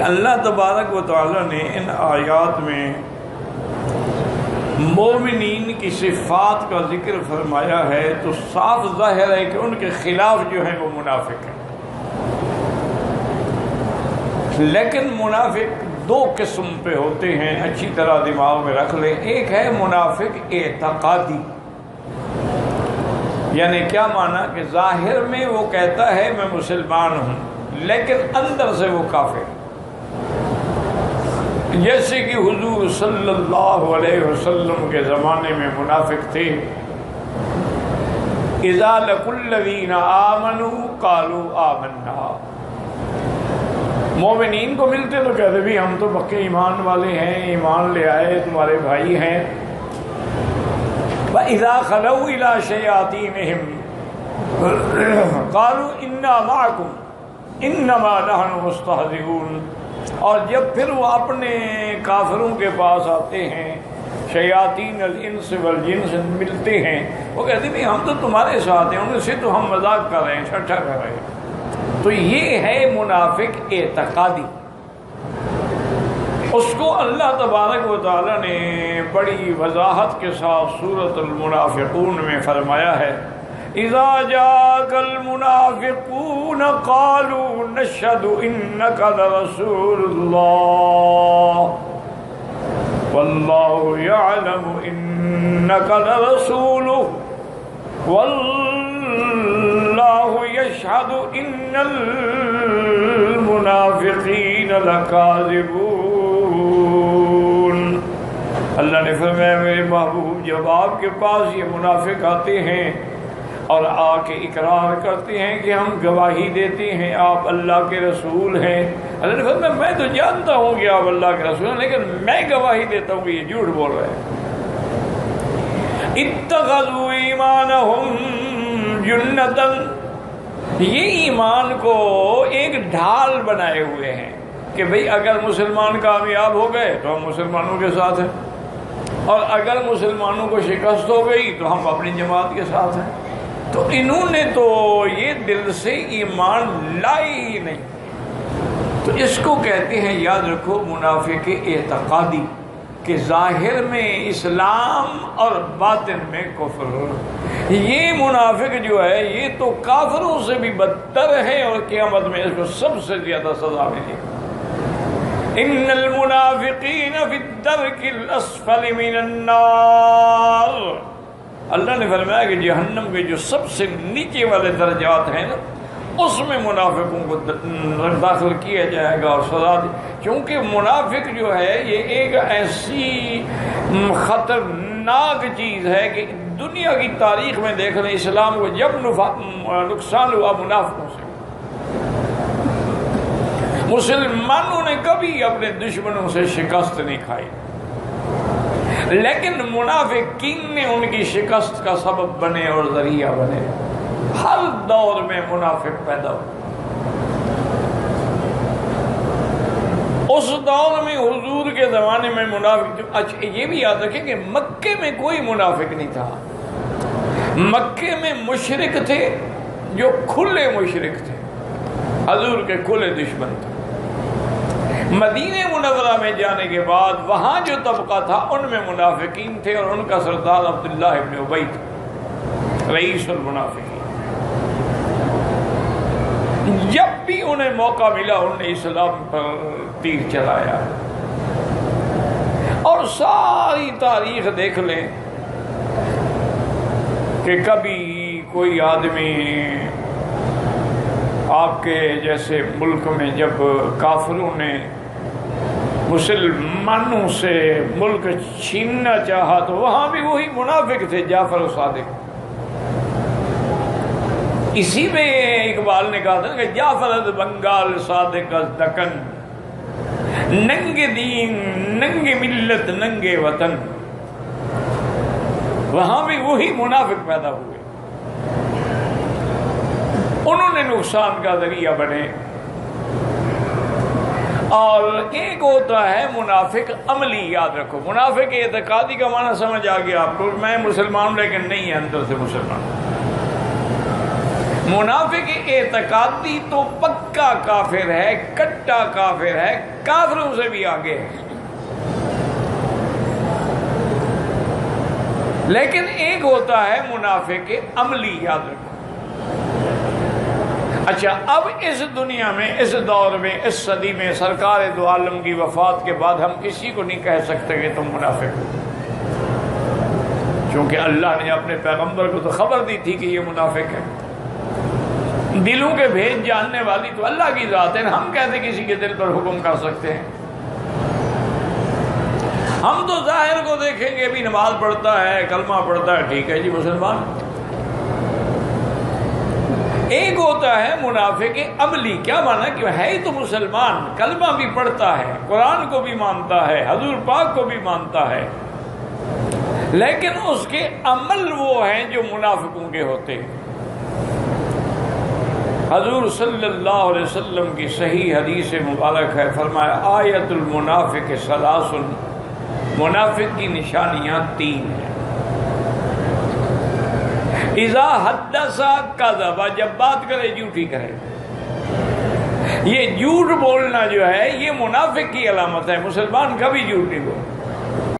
اللہ تبارک و تعالیٰ نے ان آیات میں مومنین کی صفات کا ذکر فرمایا ہے تو صاف ظاہر ہے کہ ان کے خلاف جو ہیں وہ منافق ہیں. لیکن منافق دو قسم پہ ہوتے ہیں، اچھی طرح دماغ میں رکھ لیں. ایک ہے منافق اعتقادی، یعنی کیا معنی کہ ظاہر میں وہ کہتا ہے میں مسلمان ہوں لیکن اندر سے وہ کافر. جیسے کہ حضور صلی اللہ علیہ وسلم کے زمانے میں منافق تھے. اذا لقوا الذین آمنوا قالوا آمنا، مومنین کو ملتے تو کہتے بھی ہم تو پکے ایمان والے ہیں، ایمان لے آئے، تمہارے بھائی ہیں. وَإِذَا خَلَوْا إِلَىٰ شَيَاطِينِهِمْ قَالُوا إِنَّا مَعَكُمْ إِنَّمَا نَحْنُ مُسْتَهْزِئُونَ. اور جب پھر وہ اپنے کافروں کے پاس آتے ہیں، شیاطین الانس والجن سے ملتے ہیں، وہ کہتے ہیں ہم تو تمہارے ساتھ ہیں، ان سے تو ہم مذاق کر رہے ہیں، ٹھٹھا کر رہے ہیں. تو یہ ہے منافق اعتقادی. اس کو اللہ تبارک و تعالیٰ نے بڑی وضاحت کے ساتھ سورۃ المنافقون میں فرمایا ہے. اذا جاءك المنافقون قالوا نشهد انك لرسول الله والله يعلم انك لرسوله والله يشهد ان المنافقين لكاذبون. اللہ نے فرمایا میرے محبوب جب آپ کے پاس یہ منافق آتے ہیں اور آ کے اقرار کرتے ہیں کہ ہم گواہی دیتے ہیں آپ اللہ کے رسول ہیں، اللہ نے فرمایا میں تو جانتا ہوں کہ آپ اللہ کے رسول ہیں لیکن میں گواہی دیتا ہوں کہ یہ جھوٹ بول رہے ہیں. اتخذوا ایمانہم جنتا، یہ ایمان کو ایک ڈھال بنائے ہوئے ہیں کہ بھئی اگر مسلمان کامیاب ہو گئے تو ہم مسلمانوں کے ساتھ ہیں، اور اگر مسلمانوں کو شکست ہو گئی تو ہم اپنی جماعت کے ساتھ ہیں. تو انہوں نے تو یہ دل سے ایمان لائی ہی نہیں. تو اس کو کہتے ہیں یاد رکھو منافق اعتقادی، کہ ظاہر میں اسلام اور باطن میں کفر. یہ منافق جو ہے یہ تو کافروں سے بھی بدتر ہے اور قیامت میں اس کو سب سے زیادہ سزا ملے. ان المنافقین فی الدرک الاسفل من النار، اللہ نے فرمایا کہ جہنم کے جو سب سے نیچے والے درجات ہیں نا اس میں منافقوں کو داخل کیا جائے گا اور سزا دی. کیونکہ منافق جو ہے یہ ایک ایسی خطرناک چیز ہے کہ دنیا کی تاریخ میں دیکھ لیں اسلام کو جب نقصان ہوا منافقوں سے. مسلمانوں نے کبھی اپنے دشمنوں سے شکست نہیں کھائی لیکن منافقین نے ان کی شکست کا سبب بنے اور ذریعہ بنے. ہر دور میں منافق پیدا ہو. اس دور میں حضور کے زمانے میں منافق، اچھا یہ بھی یاد رکھیں کہ مکے میں کوئی منافق نہیں تھا. مکے میں مشرک تھے جو کھلے مشرک تھے، حضور کے کھلے دشمن تھے. مدینہ منورہ میں جانے کے بعد وہاں جو طبقہ تھا ان میں منافقین تھے اور ان کا سردار عبداللہ ابن ابی تھا، رئیس المنافقین. جب بھی انہیں موقع ملا انہوں نے اسلام پر تیر چلایا. اور ساری تاریخ دیکھ لیں کہ کبھی کوئی آدمی آپ کے جیسے ملک میں جب کافروں نے مسلمانوں سے ملک چھیننا چاہا تو وہاں بھی وہی منافق تھے، جعفر صادق. اسی میں اقبال نے کہا تھا کہ جعفر از بنگال صادق از دکن، ننگے دین ننگے ملت ننگے وطن. وہاں بھی وہی منافق پیدا ہوئے، انہوں نے نقصان کا ذریعہ بنے. اور ایک ہوتا ہے منافق عملی، یاد رکھو منافق اعتقادی کا معنی سمجھ آ گیا آپ کو، میں مسلمان لیکن نہیں ہے اندر سے مسلمان. منافق اعتقادی تو پکا کافر ہے، کٹا کافر ہے، کافروں سے بھی آگے ہے۔ لیکن ایک ہوتا ہے منافق عملی، یاد رکھو۔ اچھا، اب اس دنیا میں، اس دور میں، اس صدی میں سرکار دو عالم کی وفات کے بعد ہم کسی کو نہیں کہہ سکتے کہ تم منافق ہو، کیونکہ اللہ نے اپنے پیغمبر کو تو خبر دی تھی کہ یہ منافق ہے۔ دلوں کے بھید جاننے والی تو اللہ کی ذات ہے، ہم کیسے کسی کے دل پر حکم کر سکتے ہیں؟ ہم تو ظاہر کو دیکھیں گے، بھی نماز پڑھتا ہے، کلمہ پڑھتا ہے، ٹھیک ہے جی مسلمان۔ ایک ہوتا ہے منافق عملی، کیا مانا کہ ہے ہی تو مسلمان، کلمہ بھی پڑھتا ہے، قرآن کو بھی مانتا ہے، حضور پاک کو بھی مانتا ہے، لیکن اس کے عمل وہ ہیں جو منافقوں کے ہوتے ہیں۔ حضور صلی اللہ علیہ وسلم کی صحیح حدیث مبارک ہے، فرمایا آیت المنافق ثلاث، منافق کی نشانیاں تین ہیں۔ اذا حدث کذب، جب بات کرے جھوٹی کرے۔ یہ جھوٹ بولنا جو ہے یہ منافق کی علامت ہے، مسلمان کبھی جھوٹ نہیں بولتا۔